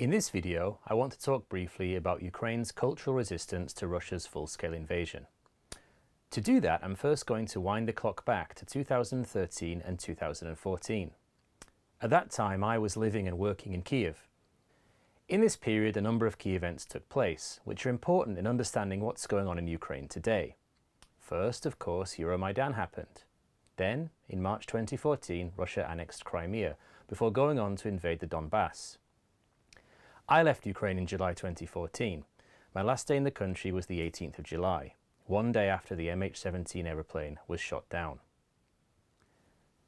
In this video, I want to talk briefly about Ukraine's cultural resistance to Russia's full-scale invasion. To do that, I'm first going to wind the clock back to 2013 and 2014. At that time, I was living and working in Kiev. In this period, a number of key events took place, which are important in understanding what's going on in Ukraine today. First, of course, Euromaidan happened. Then, in March 2014, Russia annexed Crimea, before going on to invade the Donbass. I left Ukraine in July 2014. My last day in the country was the 18th of July, one day after the MH17 aeroplane was shot down.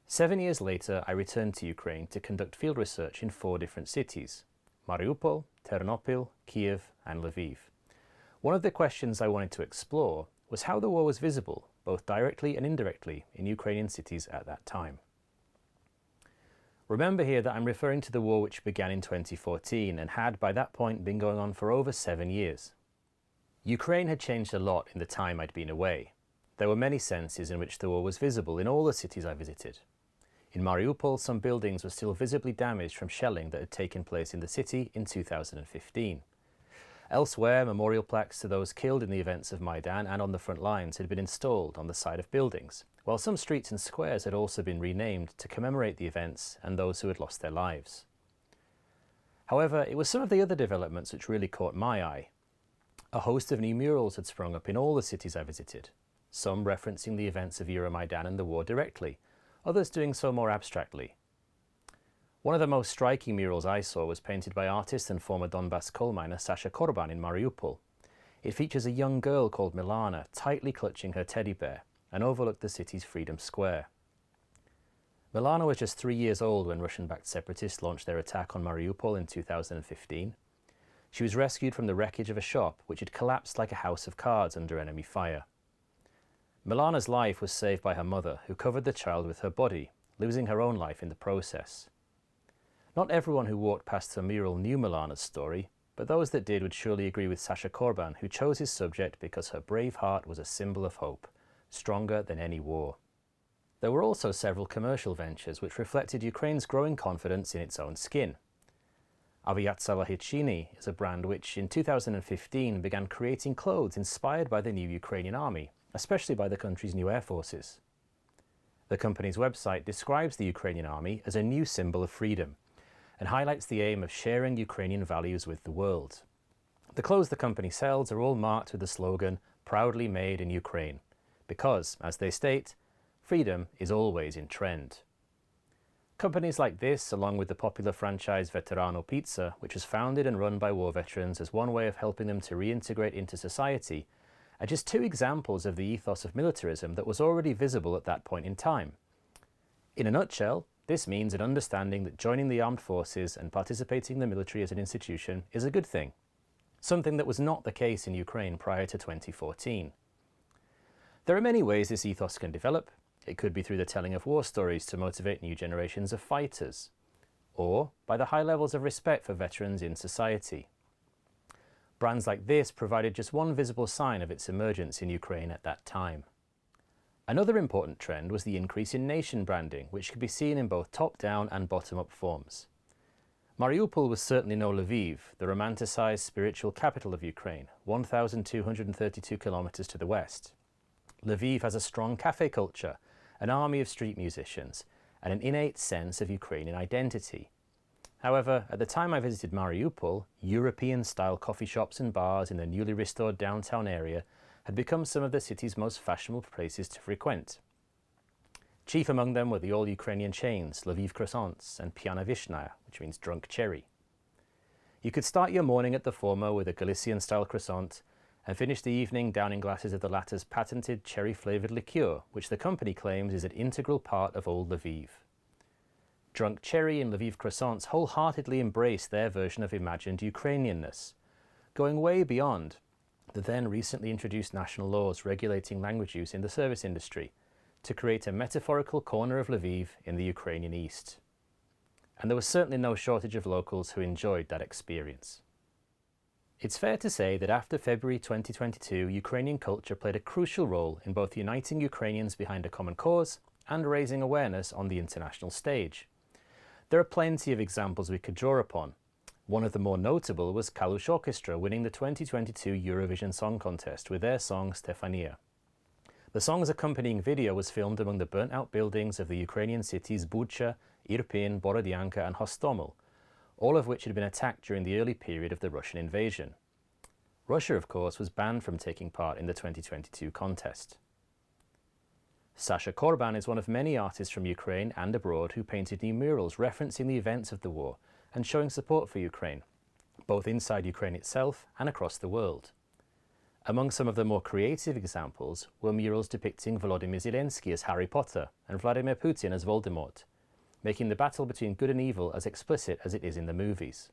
7 years later, I returned to Ukraine to conduct field research in 4 different cities: Mariupol, Ternopil, Kiev, and Lviv. One of the questions I wanted to explore was how the war was visible, both directly and indirectly, in Ukrainian cities at that time. Remember here that I'm referring to the war which began in 2014 and had by that point been going on for over 7 years. Ukraine had changed a lot in the time I'd been away. There were many senses in which the war was visible in all the cities I visited. In Mariupol, some buildings were still visibly damaged from shelling that had taken place in the city in 2015. Elsewhere, memorial plaques to those killed in the events of Maidan and on the front lines had been installed on the side of buildings, while some streets and squares had also been renamed to commemorate the events and those who had lost their lives. However, it was some of the other developments which really caught my eye. A host of new murals had sprung up in all the cities I visited, some referencing the events of Euromaidan and the war directly, others doing so more abstractly. One of the most striking murals I saw was painted by artist and former Donbass coal miner Sasha Korban in Mariupol. It features a young girl called Milana tightly clutching her teddy bear and overlooked the city's Freedom Square. Milana was just 3 years old when Russian-backed separatists launched their attack on Mariupol in 2015. She was rescued from the wreckage of a shop which had collapsed like a house of cards under enemy fire. Milana's life was saved by her mother, who covered the child with her body, losing her own life in the process. Not everyone who walked past her mural knew Milana's story, but those that did would surely agree with Sasha Korban, who chose his subject because her brave heart was a symbol of hope, stronger than any war. There were also several commercial ventures which reflected Ukraine's growing confidence in its own skin. Aviatsa Ladygina is a brand which in 2015 began creating clothes inspired by the new Ukrainian army, especially by the country's new air forces. The company's website describes the Ukrainian army as a new symbol of freedom and highlights the aim of sharing Ukrainian values with the world. The clothes the company sells are all marked with the slogan, "Proudly made in Ukraine," because, as they state, freedom is always in trend. Companies like this, along with the popular franchise Veterano Pizza, which was founded and run by war veterans as one way of helping them to reintegrate into society, are just 2 examples of the ethos of militarism that was already visible at that point in time. In a nutshell, this means an understanding that joining the armed forces and participating in the military as an institution is a good thing, something that was not the case in Ukraine prior to 2014. There are many ways this ethos can develop. It could be through the telling of war stories to motivate new generations of fighters, or by the high levels of respect for veterans in society. Brands like this provided just one visible sign of its emergence in Ukraine at that time. Another important trend was the increase in nation branding, which could be seen in both top-down and bottom-up forms. Mariupol was certainly no Lviv, the romanticized spiritual capital of Ukraine, 1,232 kilometers to the west. Lviv has a strong cafe culture, an army of street musicians, and an innate sense of Ukrainian identity. However, at the time I visited Mariupol, European-style coffee shops and bars in the newly restored downtown area had become some of the city's most fashionable places to frequent. Chief among them were the all-Ukrainian chains, Lviv Croissants and Piana Vishnaya, which means drunk cherry. You could start your morning at the former with a Galician-style croissant and finish the evening downing glasses of the latter's patented cherry-flavoured liqueur, which the company claims is an integral part of old Lviv. Drunk cherry and Lviv croissants wholeheartedly embraced their version of imagined Ukrainianness, going way beyond the then recently introduced national laws regulating language use in the service industry to create a metaphorical corner of Lviv in the Ukrainian East. And there was certainly no shortage of locals who enjoyed that experience. It's fair to say that after February 2022, Ukrainian culture played a crucial role in both uniting Ukrainians behind a common cause and raising awareness on the international stage. There are plenty of examples we could draw upon. One of the more notable was Kalush Orchestra winning the 2022 Eurovision Song Contest with their song Stefania. The song's accompanying video was filmed among the burnt-out buildings of the Ukrainian cities Bucha, Irpin, Borodyanka and Hostomel, all of which had been attacked during the early period of the Russian invasion. Russia, of course, was banned from taking part in the 2022 contest. Sasha Korban is one of many artists from Ukraine and abroad who painted new murals referencing the events of the war and showing support for Ukraine, both inside Ukraine itself and across the world. Among some of the more creative examples were murals depicting Volodymyr Zelensky as Harry Potter and Vladimir Putin as Voldemort, making the battle between good and evil as explicit as it is in the movies.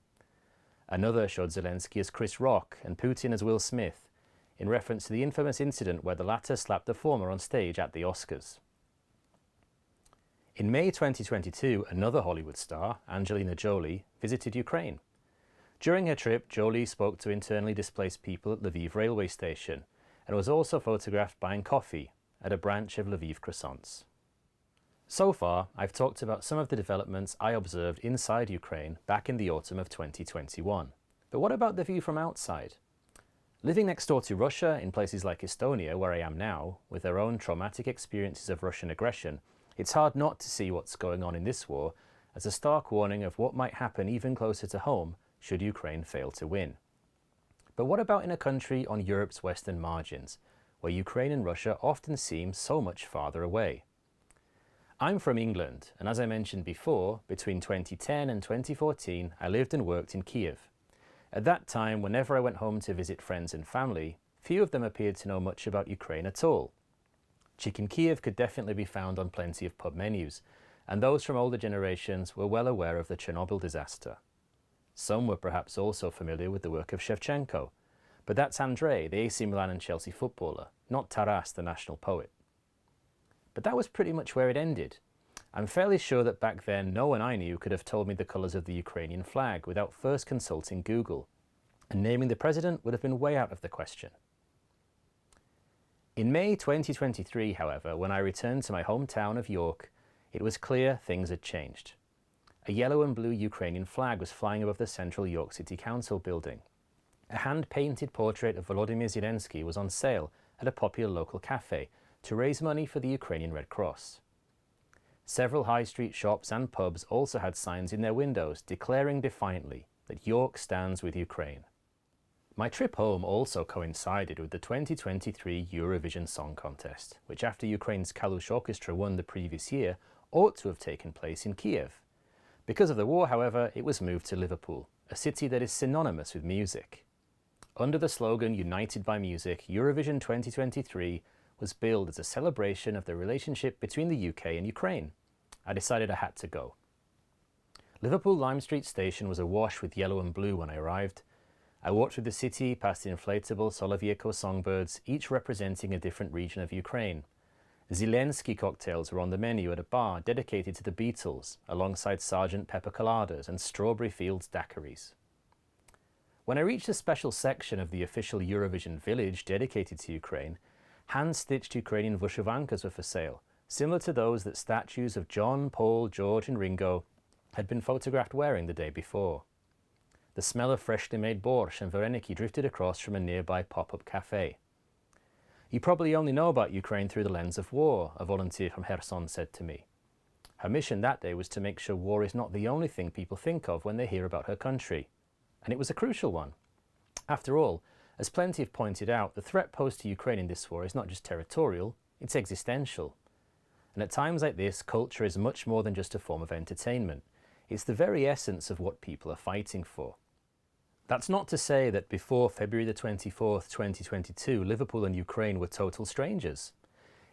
Another showed Zelensky as Chris Rock and Putin as Will Smith, in reference to the infamous incident where the latter slapped the former on stage at the Oscars. In May 2022, another Hollywood star, Angelina Jolie, visited Ukraine. During her trip, Jolie spoke to internally displaced people at Lviv railway station and was also photographed buying coffee at a branch of Lviv Croissants. So far, I've talked about some of the developments I observed inside Ukraine back in the autumn of 2021. But what about the view from outside? Living next door to Russia in places like Estonia, where I am now, with their own traumatic experiences of Russian aggression, it's hard not to see what's going on in this war as a stark warning of what might happen even closer to home should Ukraine fail to win. But what about in a country on Europe's western margins, where Ukraine and Russia often seem so much farther away? I'm from England, and as I mentioned before, between 2010 and 2014, I lived and worked in Kiev. At that time, whenever I went home to visit friends and family, few of them appeared to know much about Ukraine at all. Chicken Kiev could definitely be found on plenty of pub menus, and those from older generations were well aware of the Chernobyl disaster. Some were perhaps also familiar with the work of Shevchenko, but that's Andrei, the AC Milan and Chelsea footballer, not Taras, the national poet. But that was pretty much where it ended. I'm fairly sure that back then no one I knew could have told me the colours of the Ukrainian flag without first consulting Google, and naming the president would have been way out of the question. In May 2023, however, when I returned to my hometown of York, it was clear things had changed. A yellow and blue Ukrainian flag was flying above the central York City Council building. A hand-painted portrait of Volodymyr Zelensky was on sale at a popular local cafe to raise money for the Ukrainian Red Cross. Several high street shops and pubs also had signs in their windows declaring defiantly that York stands with Ukraine. My trip home also coincided with the 2023 Eurovision Song Contest, which after Ukraine's Kalush Orchestra won the previous year, ought to have taken place in Kiev. Because of the war, however, it was moved to Liverpool, a city that is synonymous with music. Under the slogan United by Music, Eurovision 2023 was billed as a celebration of the relationship between the UK and Ukraine. I decided I had to go. Liverpool Lime Street Station was awash with yellow and blue when I arrived. I walked through the city past inflatable Solovyeko songbirds, each representing a different region of Ukraine. Zelensky cocktails were on the menu at a bar dedicated to the Beatles, alongside Sgt. Pepper Coladas and Strawberry Fields daiquiris. When I reached a special section of the official Eurovision village dedicated to Ukraine, hand-stitched Ukrainian vyshyvankas were for sale, similar to those that statues of John, Paul, George and Ringo had been photographed wearing the day before. The smell of freshly made borscht and vareniki drifted across from a nearby pop-up cafe. You probably only know about Ukraine through the lens of war, a volunteer from Kherson said to me. Her mission that day was to make sure war is not the only thing people think of when they hear about her country. And it was a crucial one. After all, as plenty have pointed out, the threat posed to Ukraine in this war is not just territorial, it's existential. And at times like this, culture is much more than just a form of entertainment. It's the very essence of what people are fighting for. That's not to say that before February the 24th, 2022, Liverpool and Ukraine were total strangers.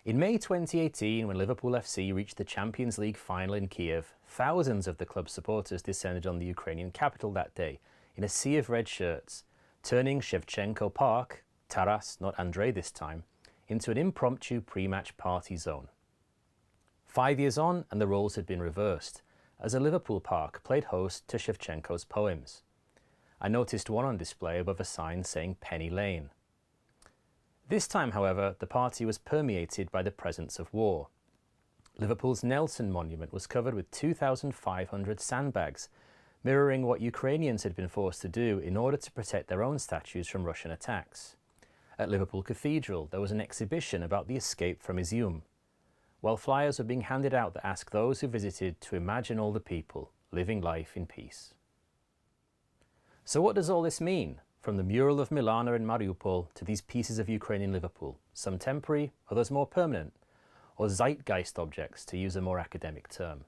In May 2018, when Liverpool FC reached the Champions League final in Kiev, thousands of the club's supporters descended on the Ukrainian capital that day in a sea of red shirts, turning Shevchenko Park, Taras, not Andrei this time, into an impromptu pre-match party zone. 5 years on, and the roles had been reversed, as a Liverpool park played host to Shevchenko's poems. I noticed one on display above a sign saying Penny Lane. This time, however, the party was permeated by the presence of war. Liverpool's Nelson Monument was covered with 2,500 sandbags, mirroring what Ukrainians had been forced to do in order to protect their own statues from Russian attacks. At Liverpool Cathedral, there was an exhibition about the escape from Izium, while flyers were being handed out that asked those who visited to imagine all the people living life in peace. So what does all this mean? From the mural of Milana in Mariupol to these pieces of Ukrainian Liverpool, some temporary, others more permanent, or zeitgeist objects, to use a more academic term.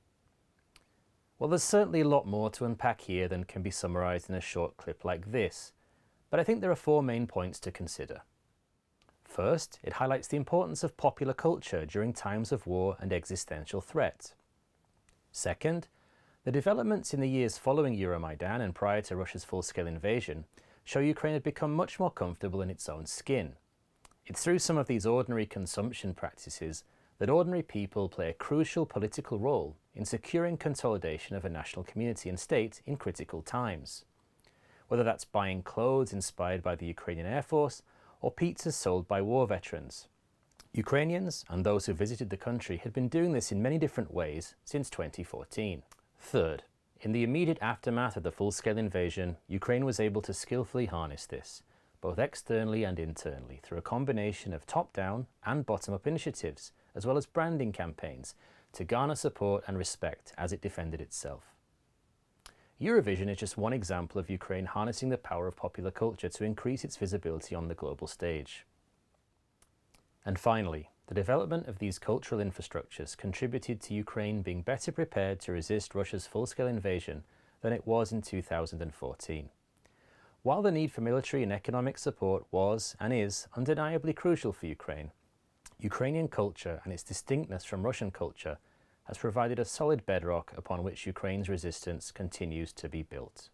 Well, there's certainly a lot more to unpack here than can be summarised in a short clip like this, but I think there are four main points to consider. First, it highlights the importance of popular culture during times of war and existential threat. Second, the developments in the years following Euromaidan and prior to Russia's full-scale invasion show Ukraine had become much more comfortable in its own skin. It's through some of these ordinary consumption practices that ordinary people play a crucial political role in securing consolidation of a national community and state in critical times. Whether that's buying clothes inspired by the Ukrainian Air Force or pizzas sold by war veterans. Ukrainians and those who visited the country had been doing this in many different ways since 2014. Third, in the immediate aftermath of the full-scale invasion, Ukraine was able to skillfully harness this, both externally and internally, through a combination of top-down and bottom-up initiatives, as well as branding campaigns, to garner support and respect as it defended itself. Eurovision is just one example of Ukraine harnessing the power of popular culture to increase its visibility on the global stage. And finally, the development of these cultural infrastructures contributed to Ukraine being better prepared to resist Russia's full-scale invasion than it was in 2014. While the need for military and economic support was and is undeniably crucial for Ukraine, Ukrainian culture and its distinctness from Russian culture has provided a solid bedrock upon which Ukraine's resistance continues to be built.